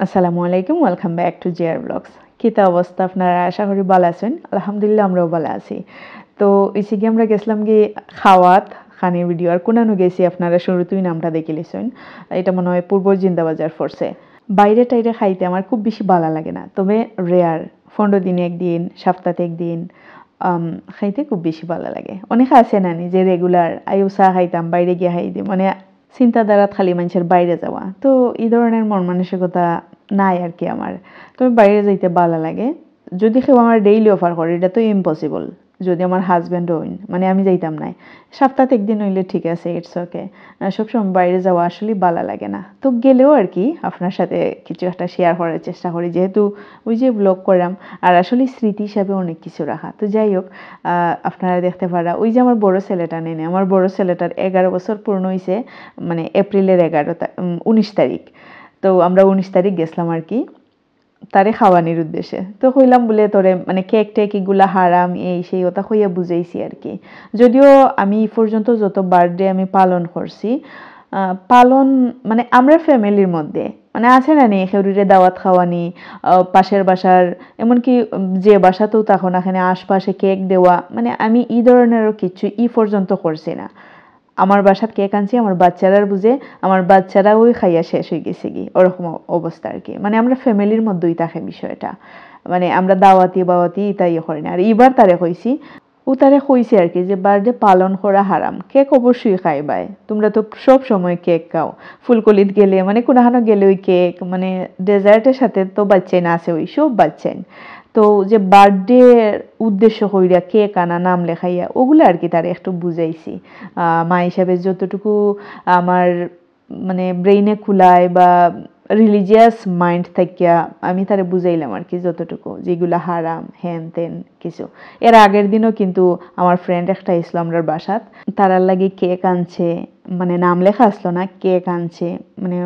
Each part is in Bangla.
আসসালামু আলাইকুম, ওয়েলকাম ব্যাক টু জিয়ার ব্লগস। কিতা অবস্থা আপনারা? আশা করি ভালো আছেন। আলহামদুলিল্লাহ আমরাও ভালো আছি। তো ইসি কি আমরা গেছিলাম কি খাওয়াত খানি ভিডিও আর কোনানো গেছি আপনারা শুরুতেই নামটা দেখে লিছেন। এটা মনে হয় পূর্ব জিন্দাবাজার ফোর্সে। বাইরে টাইরে খাইতে আমার খুব বেশি ভালো লাগে না, তবে রেয়ার 15 দিনে একদিন, সপ্তাহে একদিন খাইতে খুব বেশি ভালো লাগে। অনেকে আছে না যে রেগুলার আইও চা খাইতাম বাইরে গিয়ে খাইতে, মানে চিন্তাধারা খালি মানুষের বাইরে যাওয়া। তো এই ধরনের মন মানসিকতা নাই আর কি আমার। তবে বাইরে যাইতে ভালো লাগে। যদি কেউ আমার ডেইলি অফার করে, এটা তো ইম্পসিবল। যদি আমার হাজব্যান্ড হইন, মানে আমি যাইতাম না। সপ্তাহে একদিন হইলে ঠিক আছে, ইটস ওকে। সবসময় বাইরে যাওয়া আসলে ভালো লাগে না। তো গেলেও আর কি আপনার সাথে কিছু একটা শেয়ার করার চেষ্টা করি, যেহেতু ওই যে ব্লগ করলাম আর আসলে স্মৃতি হিসাবে অনেক কিছু রাখা। তো যাই হোক, আপনারা দেখতে পারা ওই যে আমার বড় ছেলেটা নেই, আমার বড় ছেলেটার 11 বছর পূর্ণ হয়েছে, মানে এপ্রিলের 19 তারিখ। তো আমরা 19 তারিখ গেছিলাম আর কি তারে খাওয়ানির উদ্দেশ্যে। তো কইলাম বলে তোরে মানে কেক টেক এগুলা হারাম এই সেই ওটা কইয়া বুঝাইছি আর কি। যদিও আমি এই পর্যন্ত যত বার্থডে আমি পালন করছি, পালন মানে আমরা ফ্যামিলির মধ্যে মানে আছে না নি খেউরিরে দাওয়াত খাওয়ানি, পাশের বাসার এমনকি যে বাসাতেও তখন এখানে আশপাশে কেক দেওয়া, মানে আমি এই ধরনেরও কিছু ই পর্যন্ত করছি না। আমার বাসাত কেক আনছি আমার বাচ্চারার বুঝে, আমার বাচ্চারা ওই খাইয়া শেষ হয়ে গেছে কি ওরকম অবস্থা আর কি। মানে আমরা ফ্যামিলির মধ্যেই থাকে বিষয়টা, মানে আমরা দাওয়াতি বাওয়াতি তাই করি না। আর এবার তারে কইছি, ও তারে কইছে আর কি যে বার্থডে পালন করা হারাম, কেক অবশ্যই খাইবাই, তোমরা তো সব সময় কেক খাও। ফুলকলিত গেলে মানে কোনখানে গেলে ওই কেক, মানে ডেজার্টের সাথে তো বাচ্চাই না আছে, ওই সব বাচ্চাই। তো যে বার্থডে উদ্দেশ্য কইরা কেক আনা নাম লেখাইয়া ওগুলো আর কি তারে একটু বুঝাইছি। মা হিসাবে যতটুকু আমার মানে ব্রেইনে খুলায় বা রিলিজিয়াস মাইন্ড থাকিয়া আমি তারে বুঝাইলাম আর কি যতটুকু, যেগুলা হারাম হ্যান তেন কিছু। এর আগের দিনও কিন্তু আমার ফ্রেন্ড একটা ইসলামরার বাসাত তারার লাগি কেক আনছে, মানে নাম লেখা আসলো না, কেক আনছে, মানে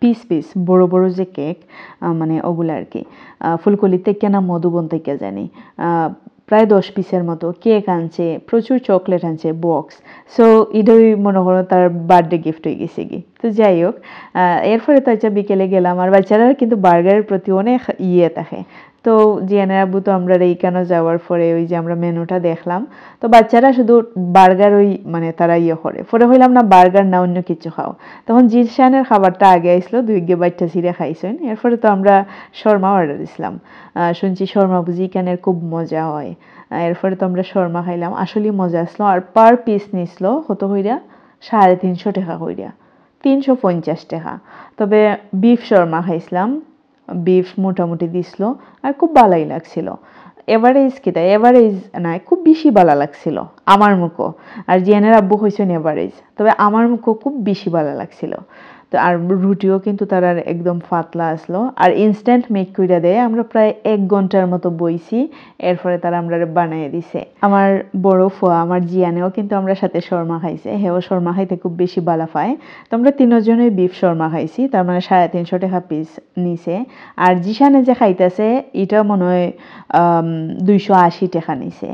পিস পিস বড় বড় যে কেক, মানে ওগুলো আর কি ফুলকলি থেকে না মধুবন থেকে জানি, প্রায় 10 পিসের মতো কেক আনছে, প্রচুর চকলেট আনছে বক্স। সো এটাই মনে করো তার বার্থডে গিফট হয়ে গেছে কি। তো যাই হোক, এরপরে তো আচ্ছা বিকেলে গেলাম, আর বাচ্চারা কিন্তু বার্গারের প্রতি অনেক ইয়ে থাকে। তো জিয়ানের আব্বু তো আমরা এইখানে যাওয়ার পরে ওই যে আমরা মেনুটা দেখলাম, তো বাচ্চারা শুধু বার্গার ওই মানে তারা ইয়ে করে, পরে হইলাম না বার্গার না অন্য কিছু খাও। তখন জিরশানের খাবারটা আগে আসলো, দুই গে বাচ্চা ছিঁড়ে খাইছেন। এরপরে তো আমরা শর্মা অর্ডার দিছিলাম। শুনছি শর্মা বুঝি এখানের খুব মজা হয়। এরপরে তো আমরা শর্মা খাইলাম, আসলেই মজা আসলো। আর পার পিস নিছিল কত হইরা 350 টাকা হইরা, 350 টাকা। তবে বিফ শর্মা খাইছিলাম, বিফ মোটামুটি দিছিল আর খুব ভালোই লাগছিল। এভারেজ কিতা এভারেজ নাই, খুব বেশি ভালো লাগছিল আমার মুখও। আর জিয়ানের আব্বু হইছেন এভারেজ, তবে আমার মুখও খুব বেশি ভালো লাগছিল। তো আর রুটিও কিন্তু তার আর একদম পাতলা আসলো, আর ইনস্ট্যান্ট মেক কইরা দেয়। আমরা প্রায় 1 ঘন্টার মতো বইছি, এরপরে তারা আমরা বানিয়ে দিছে। আমার বড় ফুয়া আমার জিয়ানেও কিন্তু আমরা সাথে শর্মা খাইছে, হেও শর্মা খাইতে খুব বেশি ভালো পায়। তো আমরা তিনজনই বিফ শর্মা খাইছি, তার মানে 350 টাকা পিস নিছে। আর জিশানে যে খাইতেছে এটা মনে হয় 280 টাকা নিছে,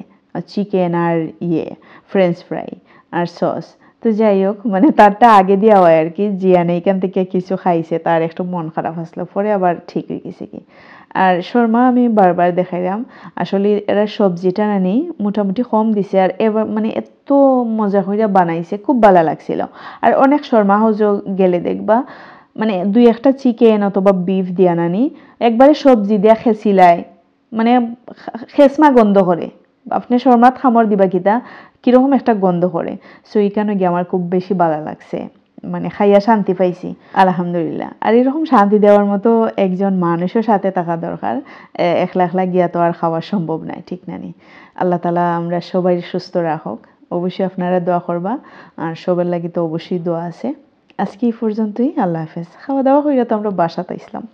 চিকেন আর ইয়ে ফ্রেঞ্চ ফ্রাই আর সস। তো যাই হোক, মানে তারটা আগে দেওয়া হয় আর কি। জিয়ান এইখান থেকে কিছু খাইছে, তার একটু মন খারাপ আসলো, পরে আবার ঠিক হয়ে গেছে কি। আর শর্মা আমি বারবার দেখাইলাম, আসলে এরা সবজিটা নানি মোটামুটি কম দিছে, আর এবার মানে এত মজা করে বানাইছে, খুব ভালো লাগছিল। আর অনেক শর্মা হাউজও গেলে দেখবা মানে দুই একটা চিকেন অথবা বিফ দিয়া নানি একবারে সবজি দিয়া খেছিলায়, মানে খেসমা গন্ধ করে। আপনি শর্মাত খামর দিবা কিতা কিরকম একটা গন্ধ করে। সো এইখানে গিয়ে আমার খুব বেশি ভালো লাগছে, মানে খাইয়া শান্তি পাইছি আলহামদুলিল্লাহ। আর এরকম শান্তি দেওয়ার মতো একজন মানুষের সাথে থাকা দরকার। একলা একলা গিয়া তো আর খাওয়া সম্ভব নয়, ঠিক না নি? আল্লাহ তালা আমরা সবাই সুস্থ রাখুক। অবশ্যই আপনারা দোয়া করবা, আর সবার লাগি তো অবশ্যই দোয়া আছে। আজকে এই পর্যন্তই, আল্লাহ হাফেজ। খাওয়া দাওয়া হইয়া তো আমরা বাসাতে আসলাম।